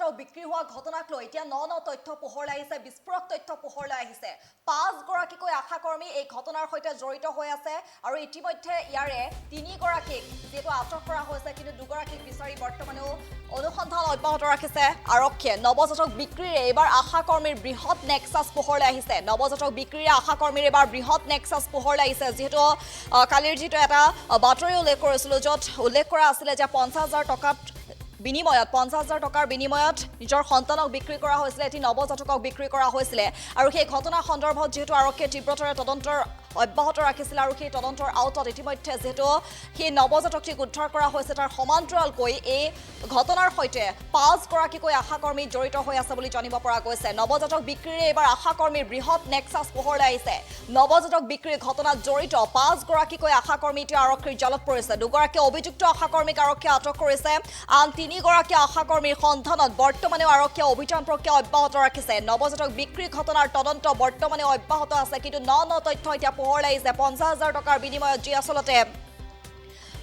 চাউল বিক্ৰী হোৱা ঘটনাক লৈ এতিয়া ন তথ্য পোহৰলৈ আহিছে, বিস্ফোৰক তথ্য পোহৰলৈ আহিছে। 5 গৰাকীকৈ আশাকৰ্মী এই ঘটনাৰ সৈতে জড়িত হৈ আছে আৰু ইতিমধ্যে ইয়াৰে 3 গৰাকীক যেটো আটক কৰা হৈছে, কিন্তু 2 গৰাকীক বিচাৰি বৰ্তমানেও অনুসন্ধান অব্যাহত ৰাখিছে আৰক্ষীয়ে। নৱজাতক বিক্ৰীৰে এবাৰ আশাকৰ্মীৰ বৃহৎ নেক্সাছ পোহৰলৈ আহিছে। নৱজাতক বিক্ৰীৰে আশাকৰ্মীৰ এবাৰ বৃহৎ নেক্সাছ পোহৰলৈ আহিছে, যিহেতু কালিৰ যিটো এটা বাতৰি উল্লেখ কৰিছিলোঁ, য'ত উল্লেখ কৰা আছিলে যে 50,000 টকাত বিনিময়ত 50,000 টকাৰ বিনিময়ত নিজৰ সন্তানক বিক্ৰী কৰা হৈছিলে, এটি নৱজাতকক বিক্ৰী কৰা হৈছিলে। আৰু সেই ঘটনা সন্দৰ্ভত যিহেতু আৰক্ষীয়ে তীব্ৰতাৰে তদন্তৰ অব্যাহত ৰাখিছিল আৰু সেই তদন্তৰ আওতাত ইতিমধ্যে যিহেতু সেই নৱজাতকটিক উদ্ধাৰ কৰা হৈছে, তাৰ সমান্তৰালকৈ এই ঘটনাৰ সৈতে 5 গৰাকীকৈ আশাকৰ্মী জড়িত হৈ আছে বুলি জানিব পৰা গৈছে। নৱজাতক বিক্ৰীৰে এইবাৰ আশাকৰ্মীৰ বৃহৎ নেক্সাছ পোহৰলৈ আহিছে। নৱজাতক বিক্ৰীৰ ঘটনাত জড়িত 5 গৰাকীকৈ আশাকৰ্মী এতিয়া আৰক্ষীৰ জালত পৰিছে। 2 গৰাকী অভিযুক্ত আশাকৰ্মীক আৰক্ষীয়ে আটক কৰিছে, আন 3 গৰাকী আশাকৰ্মীৰ সন্ধানত বৰ্তমানেও আৰক্ষীয়ে অভিযান প্ৰক্ৰিয়া অব্যাহত ৰাখিছে। নৱজাতক বিক্ৰীৰ ঘটনাৰ তদন্ত বৰ্তমানেও অব্যাহত আছে, কিন্তু ন তথ্য এতিয়া পোহৰলৈ আহিছে। 50,000 টকাৰ বিনিময়ত যি আচলতে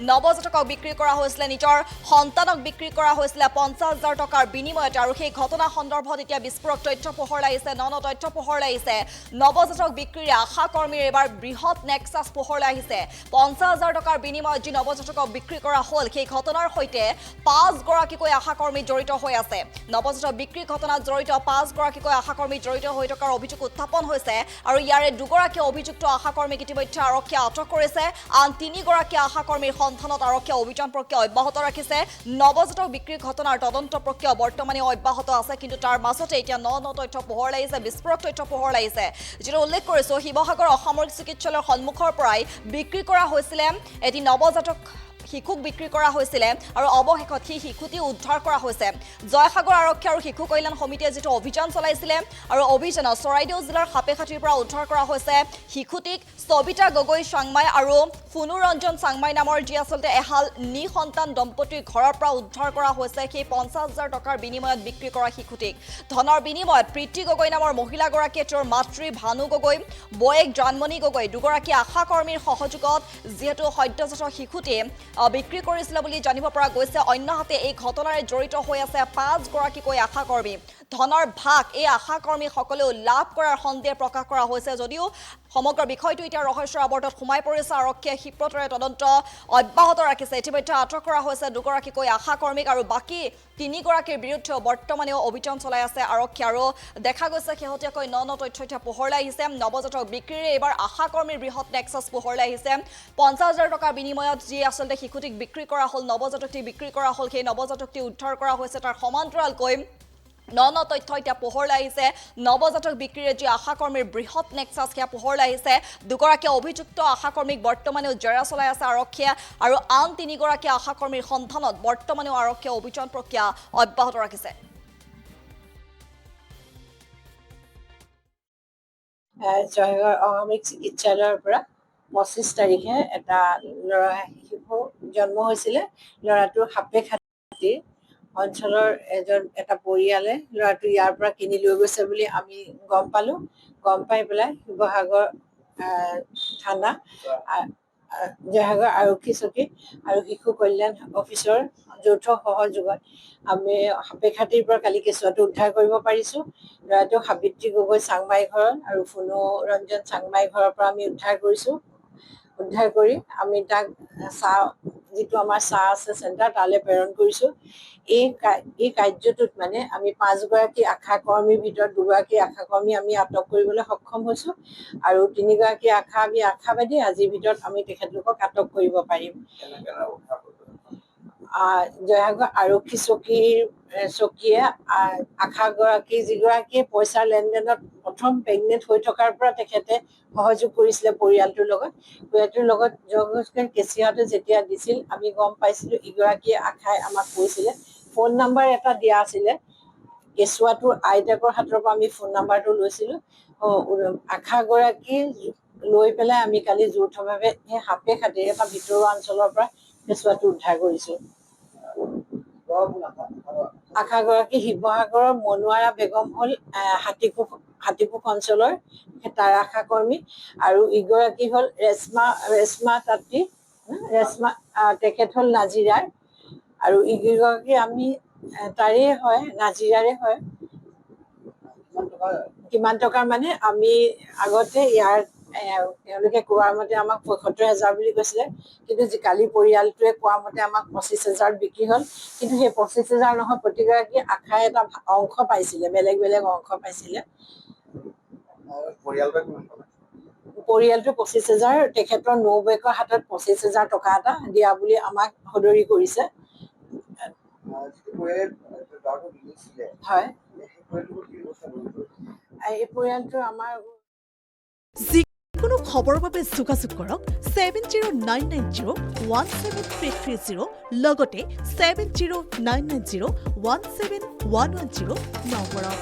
নৱজাতকক বিক্ৰী কৰা হৈছিলে, নিজৰ সন্তানক বিক্ৰী কৰা হৈছিলে 50,000 টকাৰ বিনিময়ত, আৰু সেই ঘটনা সন্দৰ্ভত এতিয়া বিস্ফোৰক তথ্য পোহৰলৈ আহিছে, ন তথ্য পোহৰলৈ আহিছে। নৱজাতক বিক্ৰীৰে আশাকৰ্মীৰ এবাৰ বৃহৎ নেক্সাছ পোহৰলৈ আহিছে। 50,000 টকাৰ বিনিময়ত যি নৱজাতকক বিক্ৰী কৰা হ'ল, সেই ঘটনাৰ সৈতে 5 গৰাকীকৈ আশাকৰ্মী জড়িত হৈ আছে। নৱজাতক বিক্ৰীৰ ঘটনাত জড়িত 5 গৰাকীকৈ আশাকৰ্মী জড়িত হৈ থকাৰ অভিযোগ উত্থাপন হৈছে, আৰু ইয়াৰে 2 গৰাকী অভিযুক্ত আশাকৰ্মীক ইতিমধ্যে আৰক্ষীয়ে আটক কৰিছে, আন 3 গৰাকী আশাকৰ্মীৰ সন্ধানত আৰক্ষীয়ে অভিযান প্ৰক্ৰিয়া অব্যাহত ৰাখিছে। নৱজাতক বিক্ৰীৰ ঘটনাৰ তদন্ত প্ৰক্ৰিয়া বৰ্তমানে অব্যাহত আছে, কিন্তু তাৰ মাজতে এতিয়া ন তথ্য পোহৰলৈ আহিছে, বিস্ফোৰক তথ্য পোহৰলৈ আহিছে। যিটো উল্লেখ কৰিছোঁ, শিৱসাগৰ অসামৰিক চিকিৎসালয়ৰ সন্মুখৰ পৰাই বিক্ৰী কৰা হৈছিলে, এটি নৱজাতক শিশুক বিক্ৰী কৰা হৈছিলে, আৰু অৱশেষত সেই শিশুটি উদ্ধাৰ কৰা হৈছে। জয়সাগৰ আৰক্ষী আৰু শিশু কল্যাণ সমিতিয়ে যিটো অভিযান চলাইছিলে, আৰু অভিযানত চৰাইদেউ জিলাৰ সাপেখাতিৰ পৰা উদ্ধাৰ কৰা হৈছে শিশুটিক। সবিতা গগৈ চাংমাই আৰু ফুনু ৰঞ্জন চাংমাই নামৰ যি আচলতে এহাল নিসন্তান দম্পতীৰ ঘৰৰ পৰা উদ্ধাৰ কৰা হৈছে সেই 50,000 টকাৰ বিনিময়ত বিক্ৰী কৰা শিশুটিক। ধনৰ বিনিময়ত প্ৰীতি গগৈ নামৰ মহিলাগৰাকীয়ে তেওঁৰ মাতৃ ভানু গগৈ, বয়েক জানমণি গগৈ, 2 গৰাকী আশাকৰ্মীৰ সহযোগত যিহেতু সদ্যজাত শিশুটি বিক্ৰী কৰিছিলে বুলি জানিব পৰা গৈছে। অন্যহাতে এই ঘটনাৰে জড়িত হৈ আছে 5 গৰাকীকৈ আশাকৰ্মী। ধনৰ ভাগ এই আশাকৰ্মীসকলেও লাভ কৰাৰ সন্দেহ প্ৰকাশ কৰা হৈছে, যদিও সমগ্ৰ বিষয়টো এতিয়া ৰহস্যৰ আৱৰ্তত সোমাই পৰিছে। আৰক্ষীয়ে ক্ষীপ্ৰতাৰে তদন্ত অব্যাহত ৰাখিছে। ইতিমধ্যে আটক কৰা হৈছে 2 গৰাকীকৈ আশাকৰ্মীক, আৰু বাকী 3 গৰাকীৰ বিৰুদ্ধেও বৰ্তমানেও অভিযান চলাই আছে আৰক্ষী। আৰু দেখা গৈছে শেহতীয়াকৈ ন তথ্য এতিয়া পোহৰলৈ আহিছে। নৱজাতক বিক্ৰীৰে এইবাৰ আশাকৰ্মীৰ বৃহৎ নেক্সাছ পোহৰলৈ আহিছে। 50,000 টকাৰ বিনিময়ত যি আচলতে শিশুটিক বিক্ৰী কৰা হ'ল, নৱজাতকটি বিক্ৰী কৰা হ'ল, সেই নৱজাতকটি উদ্ধাৰ কৰা হৈছে। তাৰ সমান্তৰালকৈ ন তথ্য এতিয়া পোহৰলৈ আহিছে। নৱজাতক বিক্ৰীৰে যি আশাকৰ্মীৰ বৃহৎ নেক্সাছ সেয়া পোহৰলৈ আহিছে। 2 গৰাকী অভিযুক্ত আশাকৰ্মীক বৰ্তমানেও জেৰা চলাই আছে আৰক্ষীয়ে, আৰু আন 3 গৰাকী আশাকৰ্মীৰ সন্ধানত বৰ্তমানেও আৰক্ষীয়ে অভিযান প্ৰক্ৰিয়া অব্যাহত ৰাখিছে। জয়সাগৰ অসামৰিক চিকিৎসালয়ৰ পৰা 25 তাৰিখে এটা শিশু জন্ম হৈছিলে। ল'ৰাটোৰ সাপেখাতি অঞ্চলৰ এটা পৰিয়ালে ল'ৰাটো ইয়াৰ পৰা কিনি লৈ গৈছে বুলি আমি গম পালোঁ। গম পাই পেলাই শিৱসাগৰ থানা, জয়সাগৰ আৰক্ষী চকী আৰু শিশু কল্যাণ অফিচৰ যৌথ সহযোগত আমি সাপেখাতিৰ পৰা কালি কেঁচুৱাটো উদ্ধাৰ কৰিব পাৰিছোঁ। ল'ৰাটো সাবিত্ৰী গগৈ চাংমাই ঘৰৰ আৰু ফুনু ৰঞ্জন চাংমাই ঘৰৰ পৰা আমি উদ্ধাৰ কৰিছোঁ। উদ্ধাৰ কৰি আমি তাক যিটো আমাৰ আছে চেণ্টাৰ, তালৈ প্ৰেৰণ কৰিছোঁ। এই কাৰ্যটোত মানে আমি 5 গৰাকী আশাকৰ্মীৰ ভিতৰত 2 গৰাকী আশাকৰ্মী আমি আটক কৰিবলৈ সক্ষম হৈছোঁ, আৰু 3 গৰাকী আমি আশাবাদী আজিৰ ভিতৰত আমি তেখেতলোকক আটক কৰিব পাৰিম। জয়সাগৰ আৰক্ষী চকীয়ে আশাগৰাকী যিগৰাকীয়ে পইচাৰ লেনদেনত প্ৰথম প্ৰেগনেণ্ট হৈ থকাৰ পৰা তেখেতে সহযোগ কৰিছিলে পৰিয়ালটোৰ লগত কেঁচিয়াতে যেতিয়া দিছিল আমি গম পাইছিলোঁ। ইগৰাকী আশাই আমাক কৈছিলে, ফোন নাম্বাৰ এটা দিয়া আছিলে। কেঁচুৱাটোৰ আইতাকৰ হাতৰ পৰা আমি ফোন নাম্বাৰটো লৈছিলোঁ। আশাগৰাকী লৈ পেলাই আমি কালি যৌথভাৱে সেই সাপেখাতি এটা ভিতৰুৱা অঞ্চলৰ পৰা কেঁচুৱাটো উদ্ধাৰ কৰিছোঁ। আশাগৰাকী শিৱসাগৰৰ মনোৱাৰা বেগম হ'ল হাতীপোখ অঞ্চলৰ তাৰ আশাকৰ্মী, আৰু ইগৰাকী হ'ল ৰেশ্মা তাঁতী, তেখেত হ'ল নাজিৰাৰ, আৰু ইগৰাকী আমি তাৰে হয়, নাজিৰাৰে হয়। কিমান টকাৰ মানে আমি আগতে ইয়াৰ তেওঁলোকে কোৱা মতে আমাক ৭৫,০০০ বুলি কৈছিলে, কিন্তু কালি পৰিয়ালটোৱে কোৱা মতে আমাক ২৫,০০০ বিক্ৰী হ'ল। কিন্তু সেই ২৫,০০০ নহয়, প্ৰতিগৰাকী আশাই এটা অংশ পাইছিলে, বেলেগ বেলেগ অংশ পাইছিলে। পৰিয়ালটো ২৫,০০০, তেখেতৰ নবৌৱেকৰ হাতত ২৫,০০০ টকা এটা দিয়া বুলি আমাক সদৰি কৰিছে। হয়, এই পৰিয়ালটো আমাৰ যিকোনো খবৰৰ বাবে যোগাযোগ কৰক 7099017330 লগতে 7099017110 নম্বৰত।